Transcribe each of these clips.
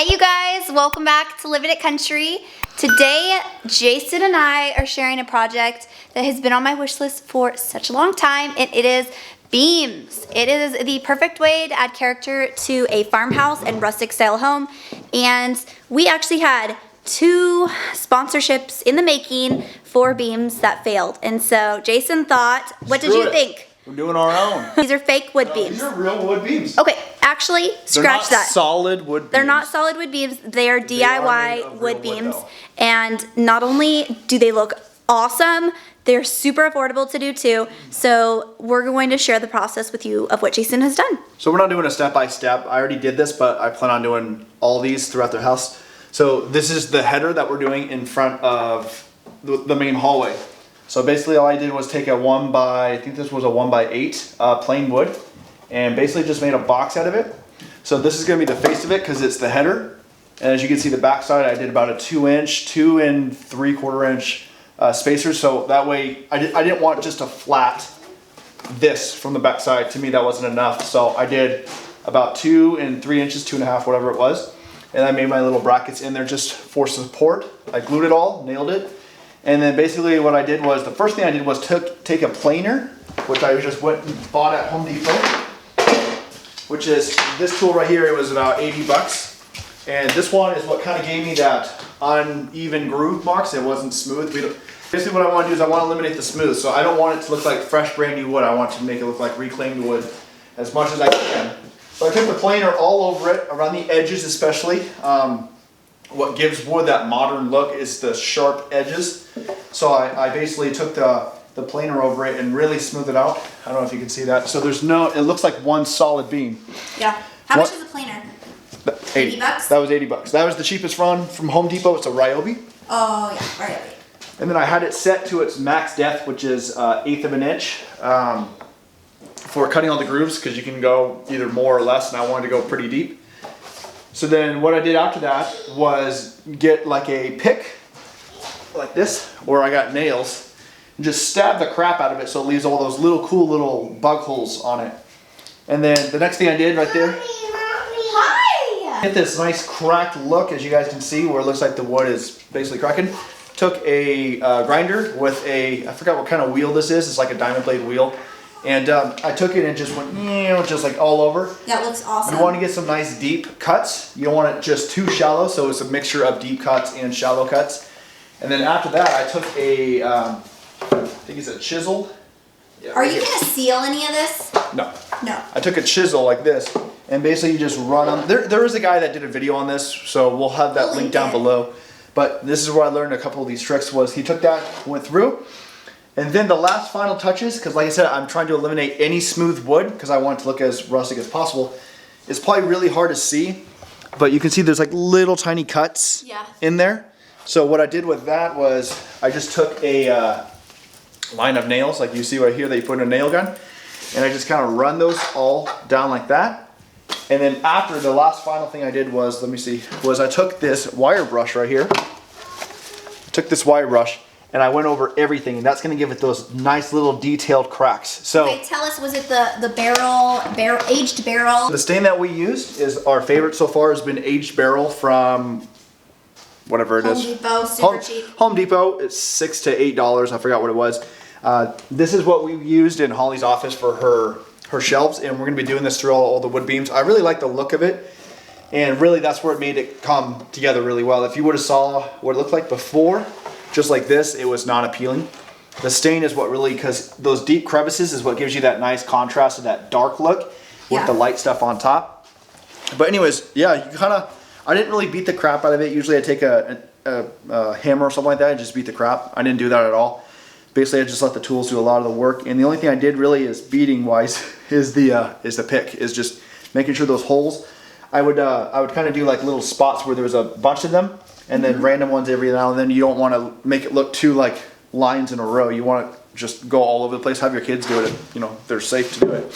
Hey you guys, welcome back to Living It Country. Today, Jason and I are sharing a project that has been on my wish list for such a long time, and it is beams. It is the perfect way to add character to a farmhouse and rustic style home, and we actually had 2 sponsorships in the making for beams that failed. And so Jason thought, what did you think? We're doing our own. These are fake wood beams. These are real wood beams. Okay, actually, scratch that. They're not solid wood beams. They're not solid wood beams. They are DIY wood beams. And not only do they look awesome, they're super affordable to do too. So we're going to share the process with you of what Jason has done. So we're not doing a step-by-step. I already did this, but I plan on doing all these throughout the house. So this is the header that we're doing in front of the main hallway. So basically all I did was take a 1x, I think this was a 1x8 plain wood, and basically just made a box out of it. So this is gonna be the face of it because it's the header. And as you can see the back side, I did about a 2-inch, 2 3/4 inch spacers. So that way, I didn't want just a flat this from the back side. To me, that wasn't enough. So I did about 2 3 inches, 2.5, whatever it was. And I made my little brackets in there just for support. I glued it all, nailed it. And then basically what I did was, the first thing I did was take a planer, which I just went and bought at Home Depot, which is this tool right here. It was about 80 bucks. And this one is what kind of gave me that uneven groove marks. It wasn't smooth. Basically what I want to do is I want to eliminate the smooth. So I don't want it to look like fresh brand new wood. I want to make it look like reclaimed wood as much as I can. So I took the planer all over it, around the edges especially. What gives wood that modern look is the sharp edges. So I basically took the planer over it and really smoothed it out. I don't know if you can see that. So there's no, it looks like one solid beam. Yeah. How much is a planer? 80 bucks? That was 80 bucks. That was the cheapest run from Home Depot. It's a Ryobi. Oh yeah, Ryobi. And then I had it set to its max depth, which is 1/8 of an inch, for cutting all the grooves, because you can go either more or less, and I wanted to go pretty deep. So then what I did after that was get like a pick, like this, where I got nails, and just stab the crap out of it so it leaves all those little cool little bug holes on it. And then the next thing I did right there, Hi! get this nice cracked look, as you guys can see, where it looks like the wood is basically cracking. Took a grinder with a, I forgot what kind of wheel this is, it's like a diamond blade wheel. And I took it and just went, just like all over. That looks awesome. You want to get some nice deep cuts. You don't want it just too shallow, so it's a mixture of deep cuts and shallow cuts. And then after that, I took a, I think it's a chisel. Yeah, Are you going to seal any of this? No. No. I took a chisel like this, and basically you just run them. There is a guy that did a video on this, so we'll have that link down below. But this is where I learned a couple of these tricks. Was he took that, went through. And then the last final touches, because like I said, I'm trying to eliminate any smooth wood because I want it to look as rustic as possible. It's probably really hard to see, but you can see there's like little tiny cuts in there. So what I did with that was I just took a line of nails, like you see right here that you put in a nail gun, and I just kind of run those all down like that. And then after, the last final thing I did was, let me see, was I took this wire brush right here. I took this wire brush and I went over everything, and that's going to give it those nice little detailed cracks. So, okay, tell us, was it the aged barrel? The stain that we used is our favorite so far, has been aged barrel from whatever it is. Home Depot, super cheap. Home Depot, it's $6 to $8. I forgot what it was. This is what we used in Holly's office for her shelves, and we're going to be doing this through all the wood beams. I really like the look of it, and really that's where it made it come together really well. If you would have saw what it looked like before, just like this, it was not appealing. The stain is what really, because those deep crevices is what gives you that nice contrast of that dark look with the light stuff on top. But anyways, yeah, you kind of, I didn't really beat the crap out of it. Usually I take a hammer or something like that and just beat the crap. I didn't do that at all. Basically I just let the tools do a lot of the work. And the only thing I did really is beating wise is the pick, is just making sure those holes, I would kind of do like little spots where there was a bunch of them, and then random ones every now and then. You don't want to make it look too like lines in a row. You want to just go all over the place. Have your kids do it. You know, they're safe to do it.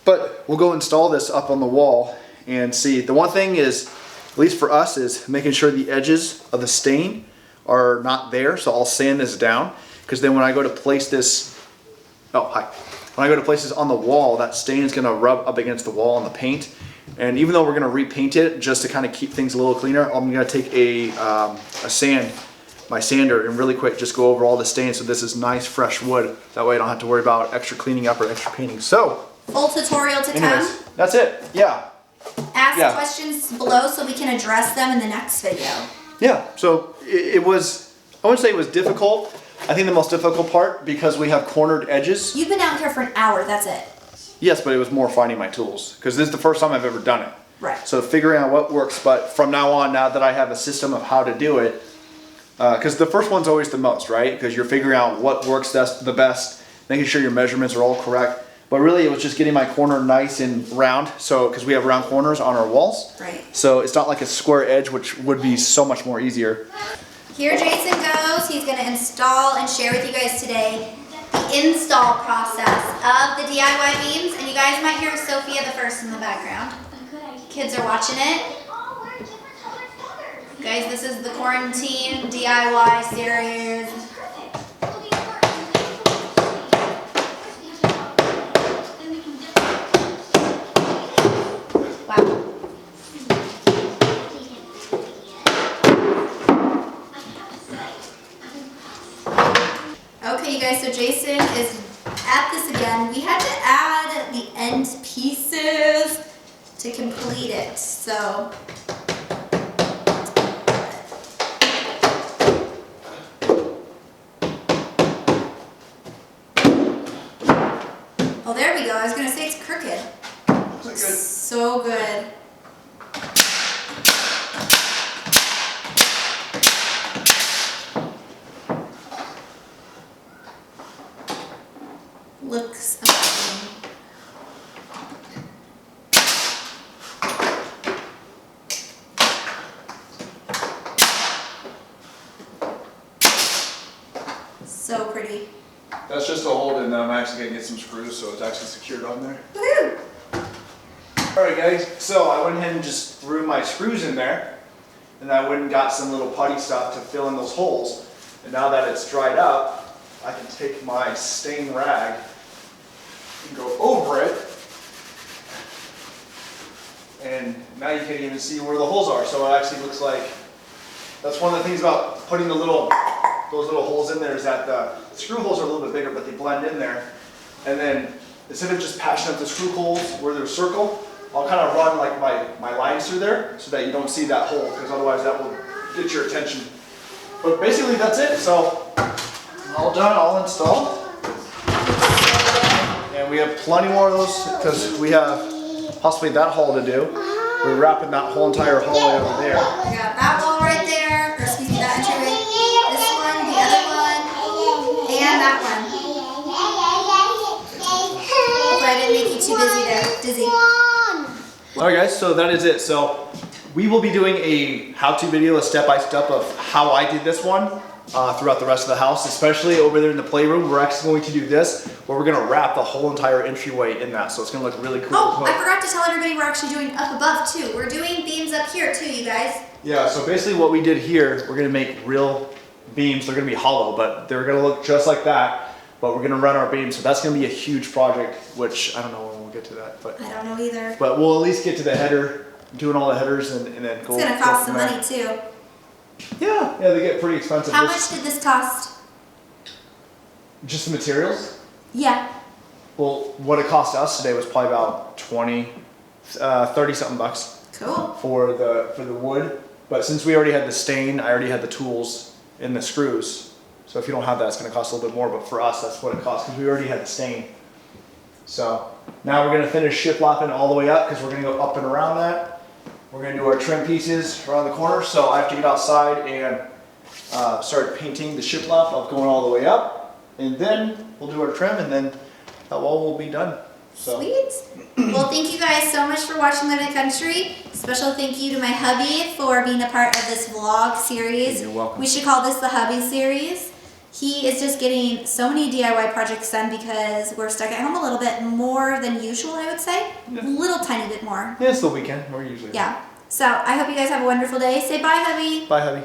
But we'll go install this up on the wall and see. The one thing is, at least for us, is making sure the edges of the stain are not there. So I'll sand this down, because then when I go to place this, when I go to place this on the wall, that stain is going to rub up against the wall and the paint, And even though we're gonna repaint it just to kind of keep things a little cleaner, I'm gonna take my sander, and really quick just go over all the stains so this is nice fresh wood. That way I don't have to worry about extra cleaning up or extra painting. So, full tutorial to anyways, come. that's it. Yeah. Ask questions below so we can address them in the next video. Yeah, so it was, I wouldn't say it was difficult. I think the most difficult part, because we have cornered edges. You've been out here for an hour, that's it. Yes, but it was more finding my tools, because this is the first time I've ever done it. Right. So figuring out what works, but from now on, now that I have a system of how to do it, because the first one's always the most, right? Because you're figuring out what works the best, making sure your measurements are all correct. But really, it was just getting my corner nice and round. So, because we have round corners on our walls. Right. So it's not like a square edge, which would be so much more easier. Here Jason goes. He's going to install and share with you guys today the install process of the DIY beams. And you guys might hear Sophia the first in the background. Kids are watching it. Guys, this is the quarantine DIY series. Wow. Okay, you guys, so Jason is at this again. We had to add the end pieces to complete it, so. Oh, there we go. I was going to say it's crooked. Looks so good. Looks amazing. So pretty. That's just a hold, and I'm actually going to get some screws so it's actually secured on there. Woohoo! Alright guys, so I went ahead and just threw my screws in there, and I went and got some little putty stuff to fill in those holes. And now that it's dried up, I can take my stain rag and go over it, and now you can't even see where the holes are. So it actually looks like, that's one of the things about putting those little holes in there, is that the screw holes are a little bit bigger, but they blend in there. And then instead of just patching up the screw holes where they're circle, I'll kind of run like my lines through there so that you don't see that hole, because otherwise that will get your attention. But basically that's it. So all done, all installed. And we have plenty more of those because we have possibly that hall to do. We're wrapping that whole entire hallway over there. We got that wall right there, or excuse me, that entryway. This one, the other one, and that one. Hopefully I didn't make you too busy there, dizzy. Alright guys, so that is it. So we will be doing a how-to video, a step-by-step of how I did this one throughout the rest of the house, especially over there in the playroom. We're actually going to do this, where we're going to wrap the whole entire entryway in that. So it's going to look really cool. Oh, I forgot to tell everybody we're actually doing up above too. We're doing beams up here too, you guys. Yeah, so basically what we did here, we're going to make real beams. They're going to be hollow, but they're going to look just like that. But we're going to run our beams. So that's going to be a huge project, which I don't know when we'll get to that. But I don't know either. But we'll at least get to the header, doing all the headers, and then go. It's going to cost some money too. Yeah, they get pretty expensive. How much did this cost? Just the materials? Yeah. Well, what it cost us today was probably about 30 something bucks. Cool. For the wood. But since we already had the stain, I already had the tools and the screws. So if you don't have that, it's going to cost a little bit more. But for us, that's what it cost, because we already had the stain. So now we're going to finish shiplapping all the way up, because we're going to go up and around that. We're going to do our trim pieces around the corner. So I have to get outside and start painting the shiplap of going all the way up. And then we'll do our trim, and then that wall will be done. So. Sweet. Well, thank you guys so much for watching Live in the Country. Special thank you to my hubby for being a part of this vlog series. You're welcome. We should call this the hubby series. He is just getting so many DIY projects done because we're stuck at home a little bit more than usual, I would say. Yeah. A little tiny bit more. Yeah, it's the weekend. We're usually. Yeah. So I hope you guys have a wonderful day. Say bye, hubby. Bye, hubby.